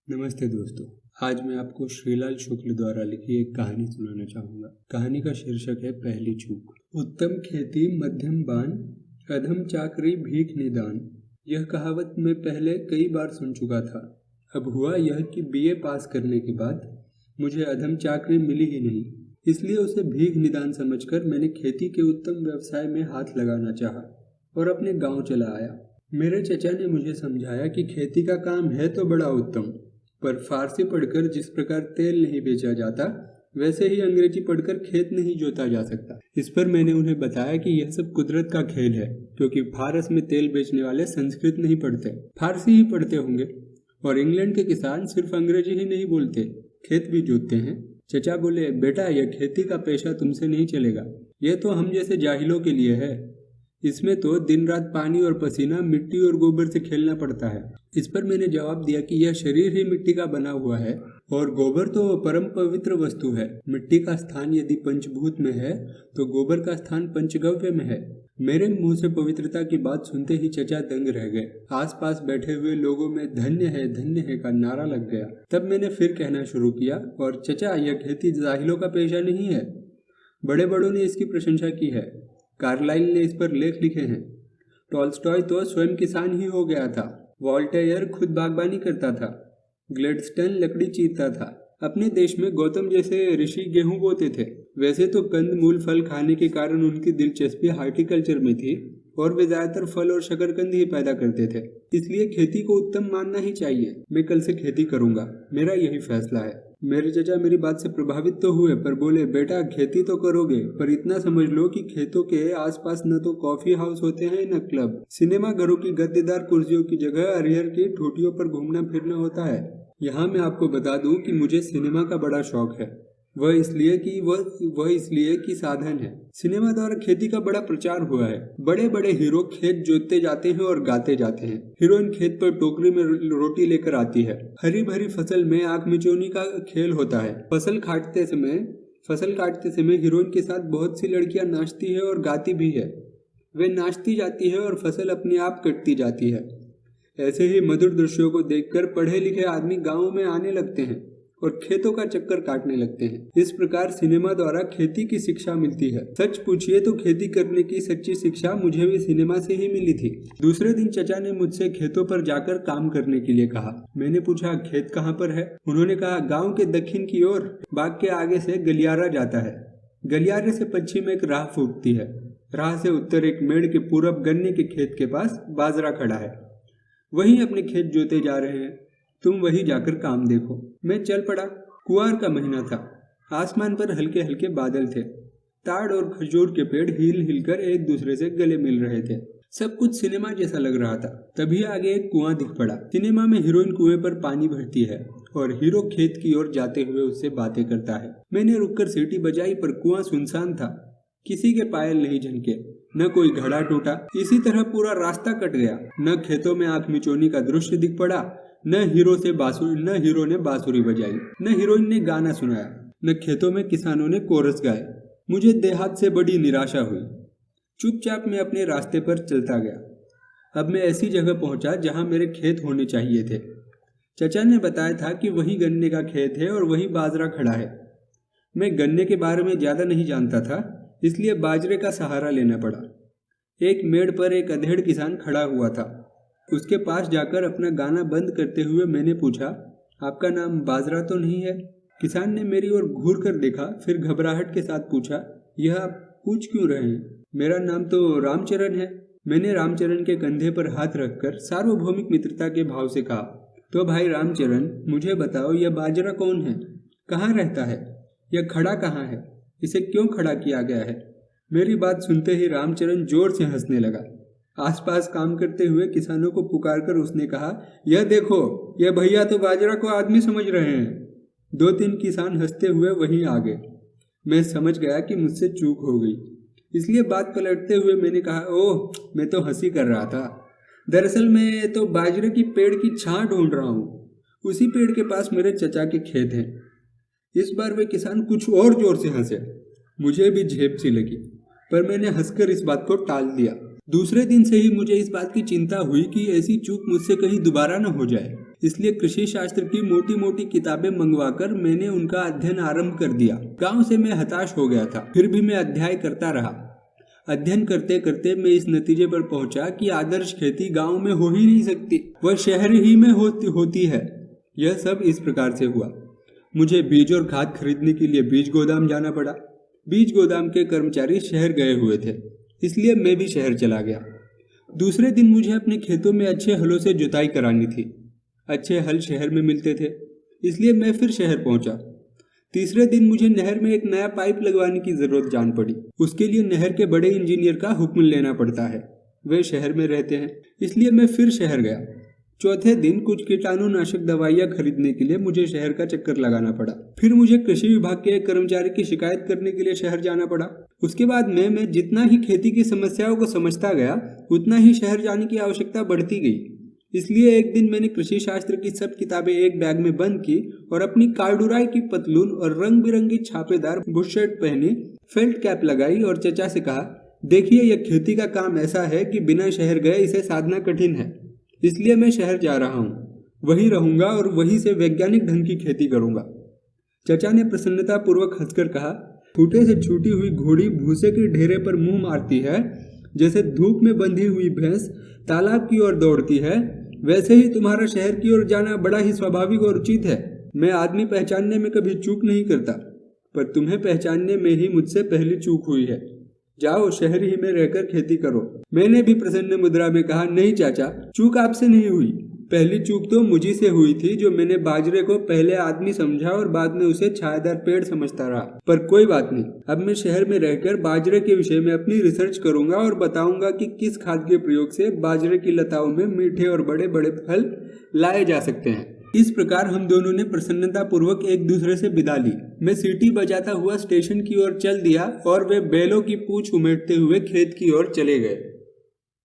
नमस्ते दोस्तों। आज मैं आपको श्रीलाल शुक्ल द्वारा लिखी एक कहानी सुनाना चाहूँगा। कहानी का शीर्षक है पहली चूक। उत्तम खेती मध्यम बान, अधम चाकरी भीख निदान। यह कहावत मैं पहले कई बार सुन चुका था। अब हुआ यह कि बीए पास करने के बाद मुझे अधम चाकरी मिली ही नहीं, इसलिए उसे भीख निदान समझकर मैंने खेती के उत्तम व्यवसाय में हाथ लगाना चाहा और अपने गांव चला आया। मेरे चचा ने मुझे समझाया कि खेती का काम है तो बड़ा उत्तम, पर फारसी पढ़कर जिस प्रकार तेल नहीं बेचा जाता, वैसे ही अंग्रेजी पढ़कर खेत नहीं जोता जा सकता। इस पर मैंने उन्हें बताया कि यह सब कुदरत का खेल है, क्योंकि फारस में तेल बेचने वाले संस्कृत नहीं पढ़ते, फारसी ही पढ़ते होंगे, और इंग्लैंड के किसान सिर्फ अंग्रेजी ही नहीं बोलते, खेत भी जोतते हैं। चचा बोले, बेटा यह खेती का पेशा तुमसे नहीं चलेगा, यह तो हम जैसे जाहिलों के लिए है। इसमें तो दिन रात पानी और पसीना, मिट्टी और गोबर से खेलना पड़ता है। इस पर मैंने जवाब दिया कि यह शरीर ही मिट्टी का बना हुआ है और गोबर तो परम पवित्र वस्तु है। मिट्टी का स्थान यदि पंचभूत में है तो गोबर का स्थान पंचगव्य में है। मेरे मुंह से पवित्रता की बात सुनते ही चचा दंग रह गए। आसपास बैठे हुए लोगों में धन्य है का नारा लग गया। तब मैंने फिर कहना शुरू किया, और चचा यह खेती जाहिलों का पेशा नहीं है। बड़े बड़ों ने इसकी प्रशंसा की है, कार्लाइल ने इस पर लेख लिखे हैं, टॉल्स्टॉय तो स्वयं किसान ही हो गया था, वॉल्टेयर खुद बागबानी करता था, ग्लेडस्टन लकड़ी चीरता था। अपने देश में गौतम जैसे ऋषि गेहूं बोते थे। वैसे तो कंद मूल फल खाने के कारण उनकी दिलचस्पी हार्टिकल्चर में थी और वे ज्यादातर फल और शकरकंद ही पैदा करते थे, इसलिए खेती को उत्तम मानना ही चाहिए। मैं कल से खेती करूंगा, मेरा यही फैसला है। मेरे चचा मेरी बात से प्रभावित तो हुए, पर बोले, बेटा खेती तो करोगे, पर इतना समझ लो कि खेतों के आसपास न तो कॉफी हाउस होते हैं न क्लब। सिनेमा घरों की गद्देदार कुर्सियों की जगह अरिहर की ठोटियों पर घूमना फिरना होता है। यहाँ मैं आपको बता दूं कि मुझे सिनेमा का बड़ा शौक है। वह इसलिए कि साधन है। सिनेमा द्वारा खेती का बड़ा प्रचार हुआ है। बड़े बड़े हीरो खेत जोतते जाते हैं और गाते जाते हैं। हीरोइन खेत पर टोकरी में रोटी लेकर आती है। हरी भरी फसल में आंख मिचौनी का खेल होता है। फसल काटते समय हीरोइन के साथ बहुत सी लड़कियां नाचती है और गाती भी है। वे नाचती जाती है और फसल अपने आप कटती जाती है। ऐसे ही मधुर दृश्यों को देखकर पढ़े लिखे आदमी गाँव में आने लगते हैं और खेतों का चक्कर काटने लगते हैं। इस प्रकार सिनेमा द्वारा खेती की शिक्षा मिलती है। सच पूछिए तो खेती करने की सच्ची शिक्षा मुझे भी सिनेमा से ही मिली थी। दूसरे दिन चचा ने मुझसे खेतों पर जाकर काम करने के लिए कहा। मैंने पूछा, खेत कहाँ पर है? उन्होंने कहा, गाँव के दक्षिण की ओर, बाग के आगे से गलियारा जाता है। गलियारे से पश्चिम एक राह फूटती है। राह से उत्तर एक मेड़ के पूरब गन्ने के खेत के पास बाजरा खड़ा है। वहीं अपने खेत जोते जा रहे हैं, तुम वही जाकर काम देखो। मैं चल पड़ा। कुआर का महीना था। आसमान पर हल्के हल्के बादल थे। ताड़ और खजूर के पेड़ हिल हिलकर एक दूसरे से गले मिल रहे थे। सब कुछ सिनेमा जैसा लग रहा था। तभी आगे एक कुआं दिख पड़ा। सिनेमा में हीरोइन कुएं पर पानी भरती है और हीरो खेत की ओर जाते हुए उससे बातें करता है। मैंने रुककर सीटी बजाई, पर कुआं सुनसान था। किसी के पायल नहीं झनके, न कोई घड़ा टूटा। इसी तरह पूरा रास्ता कट गया। न खेतों में आंख मिचौनी का दृश्य दिख पड़ा, न हीरो ने बांसुरी बजाई, न हीरोइन ने गाना सुनाया, न खेतों में किसानों ने कोरस गाए। मुझे देहात से बड़ी निराशा हुई। चुपचाप मैं अपने रास्ते पर चलता गया। अब मैं ऐसी जगह पहुंचा जहां मेरे खेत होने चाहिए थे। चचा ने बताया था कि वहीं गन्ने का खेत है और वहीं बाजरा खड़ा है। मैं गन्ने के बारे में ज्यादा नहीं जानता था, इसलिए बाजरे का सहारा लेना पड़ा। एक मेड़ पर एक अधेड़ किसान खड़ा हुआ था। उसके पास जाकर अपना गाना बंद करते हुए मैंने पूछा, आपका नाम बाजरा तो नहीं है? किसान ने मेरी ओर घूर कर देखा, फिर घबराहट के साथ पूछा, यह आप पूछ क्यों रहे हैं? मेरा नाम तो रामचरण है। मैंने रामचरण के कंधे पर हाथ रखकर सार्वभौमिक मित्रता के भाव से कहा, तो भाई रामचरण, मुझे बताओ, यह बाजरा कौन है? कहाँ रहता है? यह खड़ा कहाँ है? इसे क्यों खड़ा किया गया है? मेरी बात सुनते ही रामचरण जोर से हंसने लगा। आसपास काम करते हुए किसानों को पुकारकर उसने कहा, यह देखो, यह भैया तो बाजरा को आदमी समझ रहे हैं। 2-3 किसान हंसते हुए वहीं आ गए। मैं समझ गया कि मुझसे चूक हो गई, इसलिए बात पलटते हुए मैंने कहा, ओह, मैं तो हंसी कर रहा था। दरअसल मैं तो बाजरे की पेड़ की छां ढूंढ रहा हूँ। उसी पेड़ के पास मेरे चचा के खेत हैं। इस बार वे किसान कुछ और जोर से हंसे। मुझे भी झेप सी लगी, पर मैंने हंसकर इस बात को टाल दिया। दूसरे दिन से ही मुझे इस बात की चिंता हुई कि ऐसी चूक मुझसे कहीं दोबारा न हो जाए। इसलिए कृषि शास्त्र की मोटी मोटी किताबें मंगवाकर मैंने उनका अध्ययन आरंभ कर दिया। गांव से मैं हताश हो गया था, फिर भी मैं अध्ययन करता रहा। अध्ययन करते करते मैं इस नतीजे पर पहुंचा कि आदर्श खेती गांव में हो ही नहीं सकती, वह शहर ही में होती है। यह सब इस प्रकार से हुआ। मुझे बीज और खाद खरीदने के लिए बीज गोदाम जाना पड़ा। बीज गोदाम के कर्मचारी शहर गए हुए थे, इसलिए मैं भी शहर चला गया। दूसरे दिन मुझे अपने खेतों में अच्छे हलों से जुताई करानी थी। अच्छे हल शहर में मिलते थे, इसलिए मैं फिर शहर पहुंचा। तीसरे दिन मुझे नहर में एक नया पाइप लगवाने की जरूरत जान पड़ी। उसके लिए नहर के बड़े इंजीनियर का हुक्म लेना पड़ता है, वे शहर में रहते हैं, इसलिए मैं फिर शहर गया। चौथे दिन कुछ कीटाणुनाशक दवाइयाँ खरीदने के लिए मुझे शहर का चक्कर लगाना पड़ा। फिर मुझे कृषि विभाग के एक कर्मचारी की शिकायत करने के लिए शहर जाना पड़ा। उसके बाद मैं जितना ही खेती की समस्याओं को समझता गया, उतना ही शहर जाने की आवश्यकता बढ़ती गई। इसलिए एक दिन मैंने कृषि शास्त्र की सब किताबें एक बैग में बंद की और अपनी कार्डुराई की पतलून और रंग बिरंगी छापेदार बुशर्ट पहनी, फेल्ट कैप लगाई और चचा से कहा, देखिए यह खेती का काम ऐसा है कि बिना शहर गए इसे साधना कठिन है, इसलिए मैं शहर जा रहा हूँ, वहीं रहूंगा और वहीं से वैज्ञानिक ढंग की खेती करूंगा। चचा ने प्रसन्नता पूर्वक हंसकर कहा, खूंटे से छूटी हुई घोड़ी भूसे के ढेरे पर मुंह मारती है, जैसे धूप में बंधी हुई भैंस तालाब की ओर दौड़ती है, वैसे ही तुम्हारा शहर की ओर जाना बड़ा ही स्वाभाविक और उचित है। मैं आदमी पहचानने में कभी चूक नहीं करता, पर तुम्हें पहचानने में ही मुझसे पहली चूक हुई है। जाओ शहर ही में रहकर खेती करो। मैंने भी प्रसन्न मुद्रा में कहा, नहीं चाचा, चूक आपसे नहीं हुई। पहली चूक तो मुझी से हुई थी, जो मैंने बाजरे को पहले आदमी समझा और बाद में उसे छायादार पेड़ समझता रहा। पर कोई बात नहीं, अब मैं शहर में रहकर बाजरे के विषय में अपनी रिसर्च करूंगा और बताऊंगा कि किस खाद के प्रयोग से बाजरे की लताओं में मीठे और बड़े बड़े फल लाए जा सकते हैं। इस प्रकार हम दोनों ने प्रसन्नता पूर्वक एक दूसरे से विदा ली। मैं सीटी बजाता हुआ स्टेशन की ओर चल दिया और वे बैलों की पूंछ उमेटते हुए खेत की ओर चले गए।